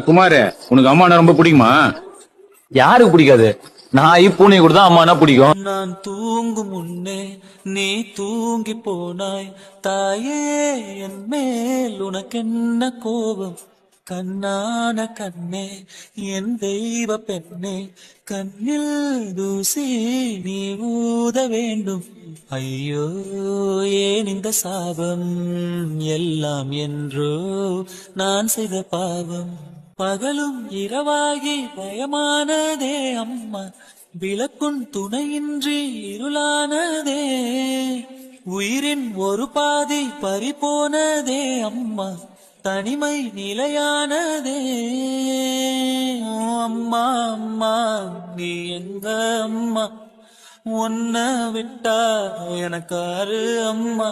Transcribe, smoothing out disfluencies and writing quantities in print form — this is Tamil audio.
குமாரு, உனக்கு அம்மானா ரொம்ப பிடிக்குமா? யாருக்கு பிடிக்காது? நாய் பூனை கூட தான் அம்மானா பிடிக்கும். நான் தூங்கும் முன்னே நீ தூங்கி போனாய் தாயே, என் மேல் உனக்கென்ன கோபம்? கண்ணான கண்ணே, என் தெய்வ பெண்ணே, கண்ணில் தூசி நீ ஊத வேண்டும். ஐயோ, ஏன் இந்த சாபம்? எல்லாம் என்றோ நான் செய்த பாவம். பகலும் இரவாகி பயமானதே அம்மா, விளக்குன் துணையின்றி இருளானதே. உயிரின் ஒரு பாதி பறிபோனதே அம்மா, தனிமை நிலையானதே. அம்மா அம்மா நீ எங்க அம்மா? உன்னை விட்டா எனக்காரு அம்மா?